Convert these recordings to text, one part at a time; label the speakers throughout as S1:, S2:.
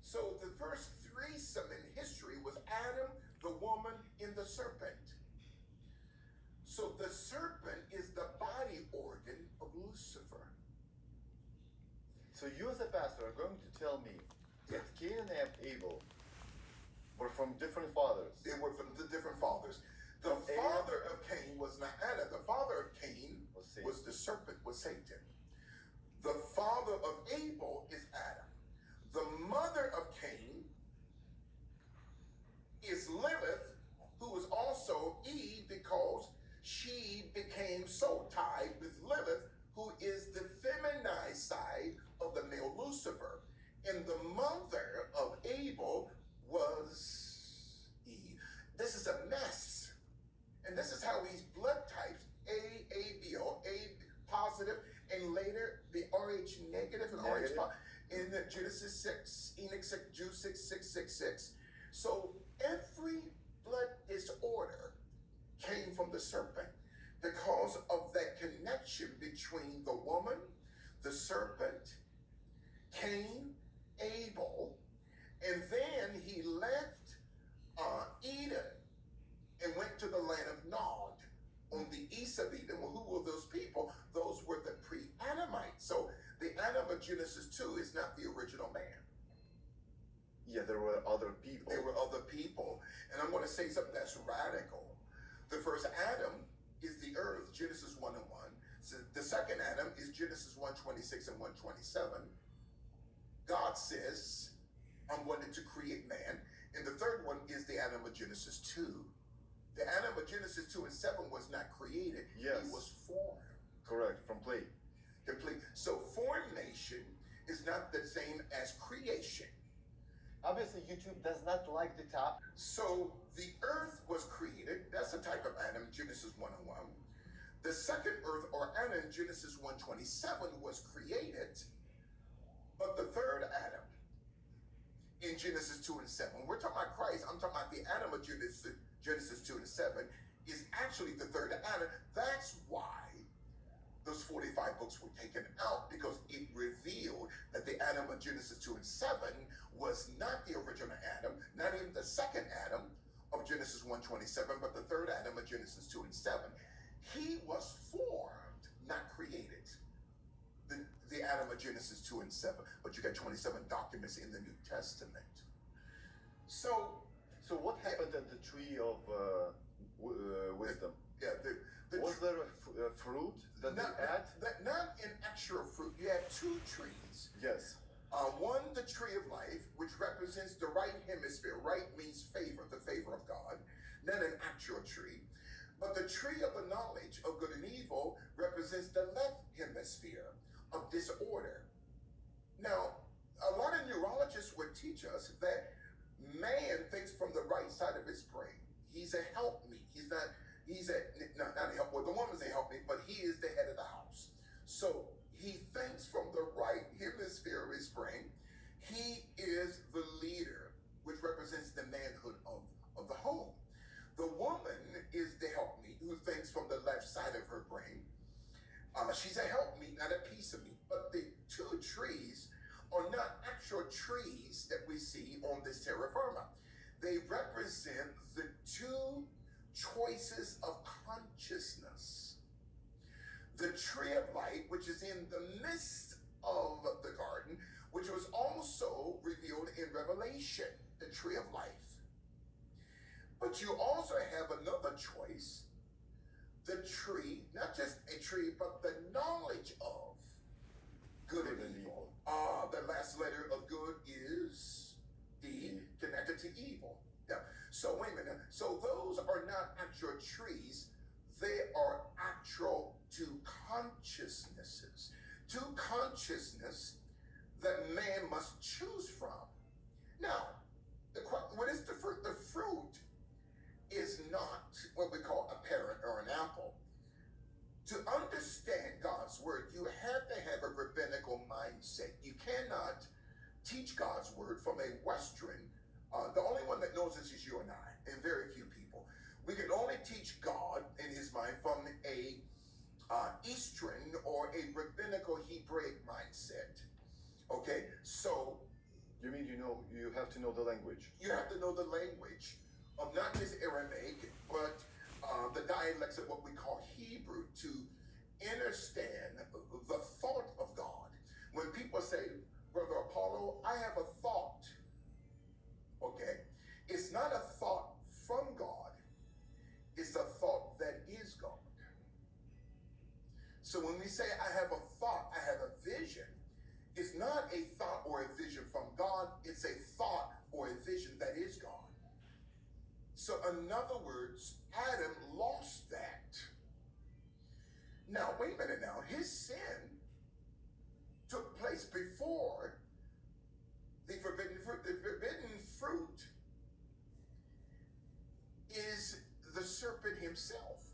S1: So the first threesome in history was Adam, the woman, and the serpent. So the serpent is the body organ of Lucifer.
S2: So you as a pastor are going to tell me that Cain and Abel were from different fathers.
S1: They were from the different fathers. The father of Cain was not Adam. The father of Cain was the serpent, was Satan. The father of Abel is Adam. The mother of Cain is Lilith, who was also Eve because she became so tied with Lilith, who is the feminized side of the male Lucifer. And the mother of Abel was Eve. This is a mess. And this is how these blood types, ABO, A positive, and later the RH negative and RH positive, in Genesis 6, Enoch 6, Jude 6, 666. So every blood disorder came from the serpent because of that connection between the woman, the serpent, Cain, Abel, and then he left Eden and went to the land of Nod on the east of Eden. Well, who were those people? Those were the pre-Adamites. So the Adam of Genesis 2 is not the original man.
S2: Yeah, there were other people.
S1: There were other people. And I'm going to say something that's radical. The first Adam is the earth, Genesis 1 and 1. So the second Adam is Genesis 1:26 and 1:27. God says, I'm going to create man. And the third one is the Adam of Genesis 2. The Adam of Genesis 2 and 7 was not created.
S2: Yes.
S1: He was formed.
S2: Correct, from play.
S1: Complete. So formation is not the same as creation.
S2: Obviously, YouTube does not like the top.
S1: So the earth was created. That's a type of Adam, Genesis 1 and 1. The second earth, or Adam, Genesis 1:27, was created. But the third Adam, in Genesis 2 and 7, we're talking about Christ. I'm talking about the Adam of Genesis 2 and 7, is actually the third Adam. That's why those 45 books were taken out, because it revealed that the Adam of Genesis 2 and 7 was not the original Adam, not even the second Adam of Genesis 1:27, but the third Adam of Genesis 2 and 7. He was formed, not created. The Adam of Genesis 2 and 7, but you got 27 documents in the New Testament. So
S2: what happened at the tree of wisdom?
S1: Was
S2: there a fruit that they had?
S1: Not an actual fruit. You have two trees.
S2: Yes.
S1: One, the tree of life, which represents the right hemisphere. Right means favor, the favor of God, not an actual tree. But the tree of the knowledge of good and evil represents the left hemisphere of disorder. Now, a lot of neurologists would teach us that man thinks from the right side of his brain. He's a helpmeet. Not a help, well, the woman's a helpmeet, but he is the head of the house. So he thinks from the right hemisphere of his brain. He is the leader, which represents the manhood of the home. The woman is the helpmeet who thinks from the left side of her brain. She's a helpmeet, not a piece of meat. But the two trees are not actual trees that we see on this terra firma. They represent the two choices of consciousness. The tree of light, which is in the midst of the garden, which was also revealed in Revelation, the tree of life. But you also have another choice, the tree, not just a tree, but the knowledge of good and evil. The last letter of good is D, connected to evil. Yeah. So wait a minute. So those are not actual trees. They are actual two consciousnesses. Two consciousness that man must choose from. Now, what is the fruit? The fruit is not what we call a parrot or an apple. To understand God's word, you have to have a rabbinical mindset. You cannot teach God's word from a Western. The only one that knows this is you and I, and very few people. We can only teach God in his mind from a Eastern or a rabbinical Hebraic mindset. Okay, so
S2: you mean you you have to know the language.
S1: You have to know the language of not just Aramaic, but the dialects of what we call Hebrew to understand the thought of God. When people say, Brother Apollo, I have a thought, okay, it's not a thought from God, it's a thought that is God. So when we say I have a thought, I have a vision, it's not a thought or a vision from God, it's a thought or a vision that is God. So in other words, Adam lost that. Now, wait a minute now. His sin took place before the forbidden fruit. The forbidden fruit is the serpent himself.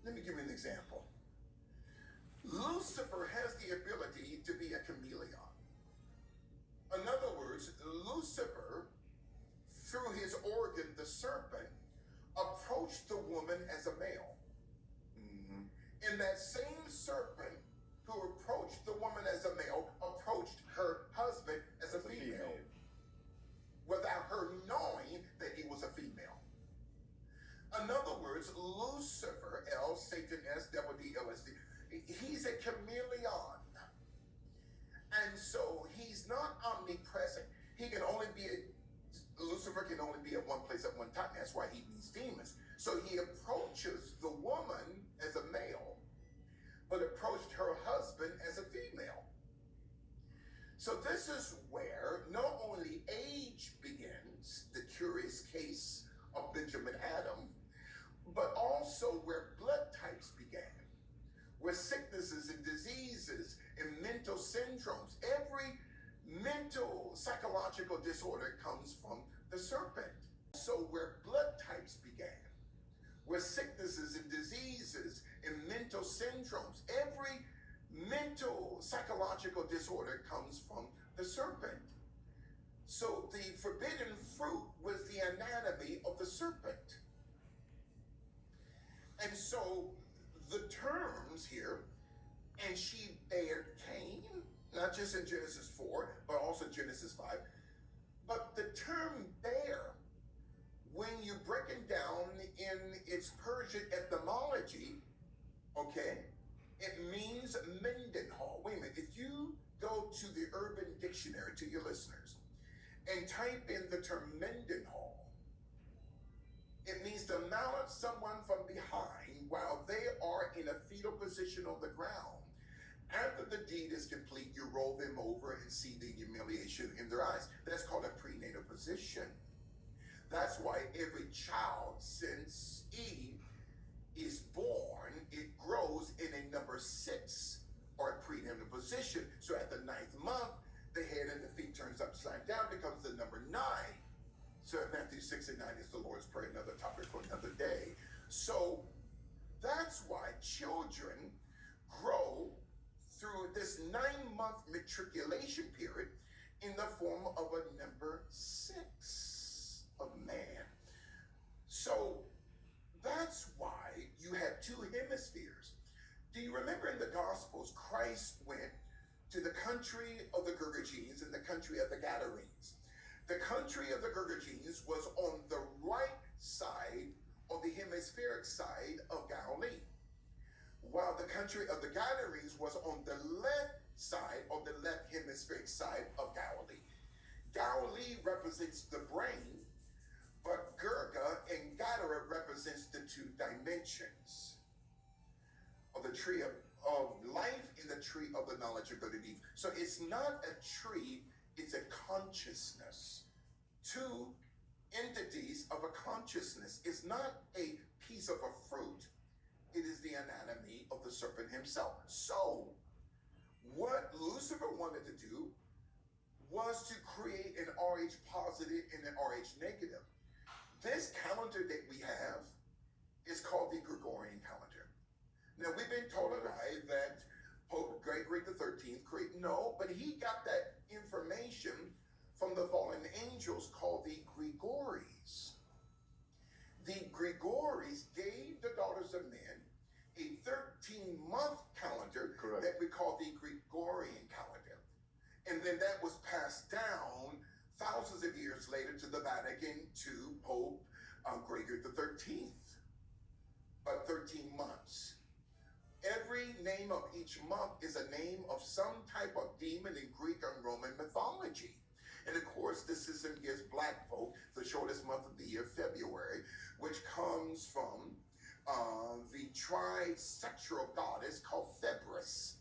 S1: Let me give you an example. Lucifer has the ability to be a chameleon. In other words, Lucifer, through his organ, the serpent, approached the woman as a male.
S2: Mm-hmm.
S1: And that same serpent who approached the woman as a male approached her husband as a female without her knowing that he was a female. In other words, Lucifer, L, Satan, S, double D, LSD, he's a chameleon. And so he's not omnipresent. He can only be Lucifer can only be at one place at one time. That's why he needs demons. So he approaches the woman as a male, but approached her husband as a female. So this is where not only age begins, the curious case of Benjamin Adam, but also where blood types began, where sicknesses and diseases and mental syndromes, every mental psychological disorder comes from the serpent. So where blood types began, where sicknesses and diseases and mental syndromes, every mental psychological disorder comes from the serpent. So the forbidden fruit was the anatomy of the serpent. And so the terms here, and she bared Cain, not just in Genesis 4, but also Genesis 5. But the term bear, when you break it down in its Persian etymology, okay, it means Mendenhall. Wait a minute, if you go to the Urban Dictionary, to your listeners, and type in the term Mendenhall, it means to mount someone from behind while they are in a fetal position on the ground. After the deed is complete, you roll them over and see the humiliation in their eyes. That's called a prenatal position. That's why every child since Eve is born, it grows in a number 6 or a prenatal position. So at the 9th month, the head and the feet turns upside down, becomes the number 9. So Matthew 6 and 9 is the Lord's Prayer, another topic for another day. So that's why children grow through this 9-month matriculation period in the form of a number 6 of man. So that's why you have 2 hemispheres. Do you remember in the Gospels, Christ went to the country of the Gergesenes and the country of the Gadarenes. The country of the Gergesenes was on the right side of the hemispheric side of Galilee, while the country of the Gadarenes was on the left side, or the left hemispheric side of Galilee. Galilee represents the brain, but Gerga and Gadara represents the 2 dimensions of the tree of life and the tree of the knowledge of good and evil. So it's not a tree, it's a consciousness. 2 entities of a consciousness. It's not a piece of a fruit. It is the anatomy of the serpent himself. So, what Lucifer wanted to do was to create an RH positive and an RH negative. This calendar that we have is called the Gregorian calendar. Now, we've been told a lie that Pope Gregory XIII created. No, but he got that information from the fallen angels called the Gregories. The Gregories gave the daughters of men a 13-month calendar.
S2: Correct.
S1: That we call the Gregorian calendar. And And then that was passed down thousands of years later to the Vatican, to Pope Gregor the 13th. 13 months. Every name of each month is a name of some type of demon in Greek and Roman mythology. And of course, the system gives black folk the shortest month of the year, February, which comes from the trisexual goddess called Febris,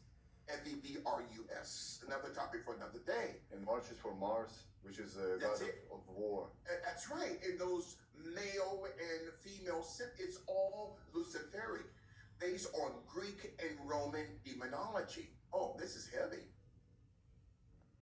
S1: Februs. Another topic for another day.
S2: And March is for Mars, which is a god of war.
S1: That's right. And those male and female, it's all Luciferic, based on Greek and Roman demonology. Oh, this is heavy.